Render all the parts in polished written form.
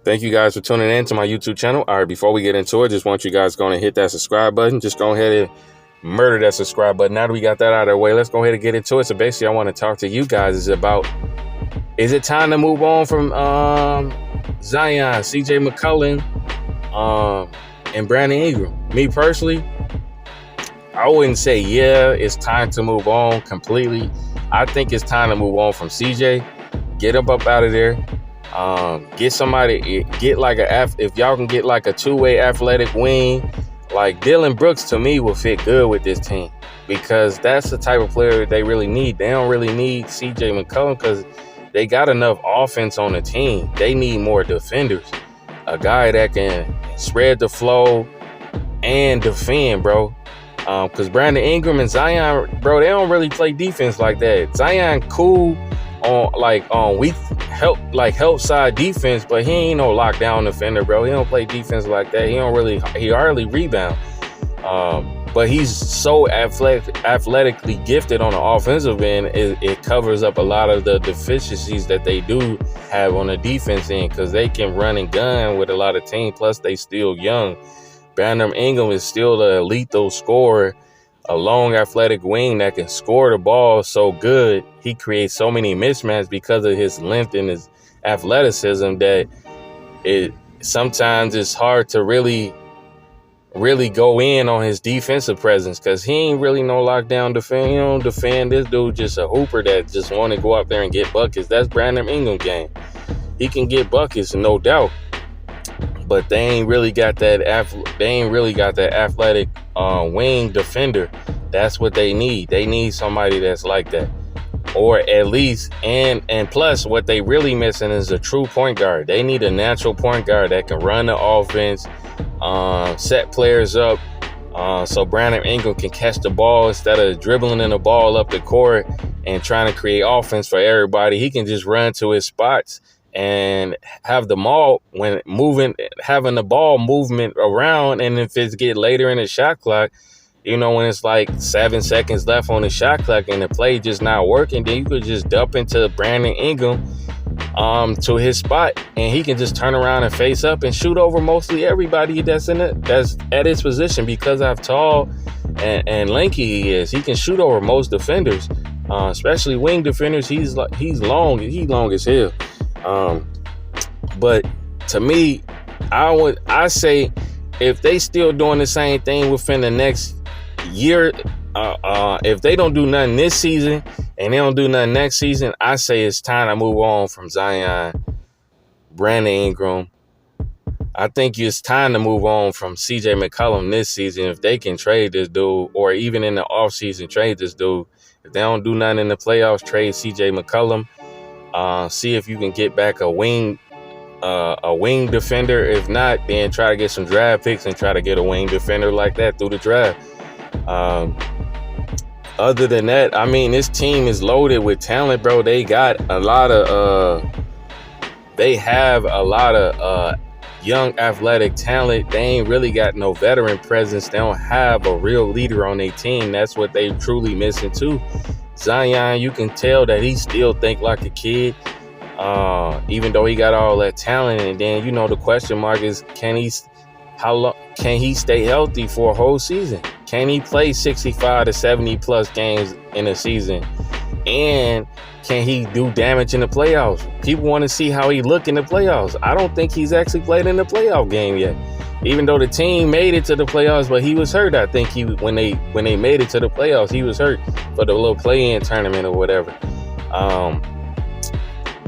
Thank you guys for tuning in to my YouTube channel. All right, before we get into it, just want you guys going to hit that subscribe button. Just go ahead and murder that subscribe button. Now that we got that out of the way, let's go ahead and get into it. So basically, I want to talk to you guys is it time to move on from Zion, CJ McCollum, and Brandon Ingram? Me personally, I wouldn't say it's time to move on completely. I think it's time to move on from CJ. Get him up out of there. Get somebody, if y'all can get like a two-way athletic wing, like Dylan Brooks to me will fit good with this team because that's the type of player they really need. They don't really need CJ McCollum because they got enough offense on the team. They need more defenders. A guy that can spread the flow and defend, bro. Because Brandon Ingram and Zion, bro, they don't really play defense like that. Zion cool on weak help side defense, but he ain't no lockdown defender, bro. He don't play defense like that. He hardly rebound. But he's so athletically gifted on the offensive end, it covers up a lot of the deficiencies that they do have on the defense end because they can run and gun with a lot of teams. Plus, they still young. Brandon Ingram is still the lethal scorer, a long athletic wing that can score the ball so good. He creates so many mismatches because of his length and his athleticism that it sometimes it's hard to really go in on his defensive presence because he ain't really no lockdown defend. He don't defend. This dude just a hooper that just want to go out there and get buckets. That's Brandon Ingram game. He can get buckets, no doubt. But they ain't really got that athletic wing defender. That's what they need. They need somebody that's like that, or at least and plus, what they really missing is a true point guard. They need a natural point guard that can run the offense, set players up, so Brandon Ingram can catch the ball instead of dribbling in the ball up the court and trying to create offense for everybody. He can just run to his spots and have the ball having the ball movement around. And if it's get later in the shot clock, when it's like 7 seconds left on the shot clock and the play just not working, then you could just dump into Brandon Ingram to his spot, and he can just turn around and face up and shoot over mostly everybody that's at his position because how tall and lanky he is. He can shoot over most defenders, especially wing defenders. He's long as hell. But to me, I say if they still doing the same thing within the next year, if they don't do nothing this season and they don't do nothing next season, I say it's time to move on from Zion, Brandon Ingram. I think it's time to move on from CJ McCollum this season. If they can trade this dude, or even in the offseason trade this dude. If they don't do nothing in the playoffs, trade CJ McCollum. See if you can get back a wing defender. If not, then try to get some draft picks and try to get a wing defender like that through the draft. Other than that, I mean, this team is loaded with talent, bro. They have a lot of young athletic talent. They ain't really got no veteran presence. They don't have a real leader on their team. That's what they truly missing too. Zion, you can tell that he still think like a kid, even though he got all that talent. And then, the question mark is, how long can he stay healthy for a whole season? Can he play 65 to 70 plus games in a season? And can he do damage in the playoffs? People want to see how he look in the playoffs. I don't think he's actually played in the playoff game yet. Even though the team made it to the playoffs, but he was hurt. I think when they made it to the playoffs, he was hurt for the little play-in tournament or whatever.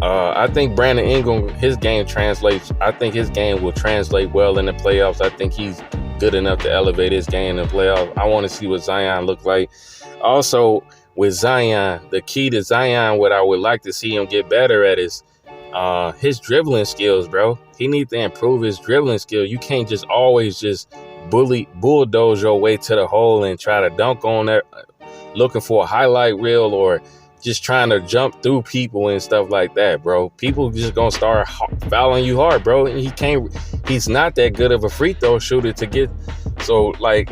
I think Brandon Ingram, his game translates. I think his game will translate well in the playoffs. I think he's good enough to elevate his game in the playoffs. I want to see what Zion look like. Also, with Zion, the key to Zion, what I would like to see him get better at is his dribbling skills, bro. He needs to improve his dribbling skill. You can't just always just bulldoze your way to the hole and try to dunk on that, looking for a highlight reel or just trying to jump through people and stuff like that, bro. People just gonna start fouling you hard, bro. And he's not that good of a free throw shooter to get. So like,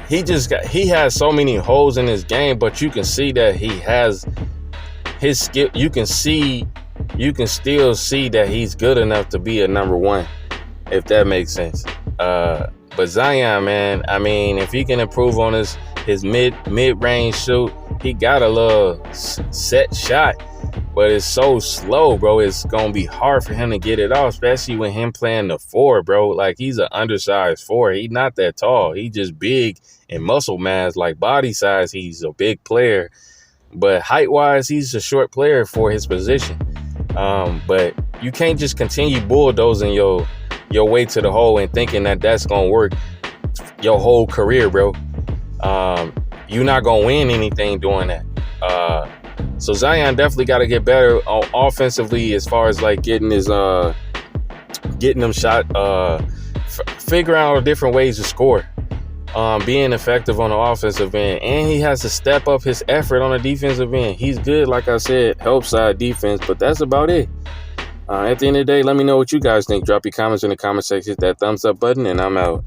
he has so many holes in his game, but you can see that he has his skill. You can see you can still see that he's good enough to be a number one, if that makes sense. But Zion, man, I mean, if he can improve on his mid-range shoot, he got a little set shot, but it's so slow, bro. It's gonna be hard for him to get it off, especially with him playing the four, bro. Like, he's an undersized four. He's not that tall. He just big and muscle mass. Like, body size, he's a big player, but height-wise, he's a short player for his position. But you can't just continue bulldozing your way to the hole and thinking that that's gonna work your whole career, bro. You're not gonna win anything doing that. So Zion definitely got to get better offensively, as far as like getting them shot, figuring out different ways to score, being effective on the offensive end, and he has to step up his effort on the defensive end. He's good, like I said, help side defense, but that's about it. At the end of the day, let me know what you guys think. Drop your comments in the comment section, hit that thumbs up button, and I'm out.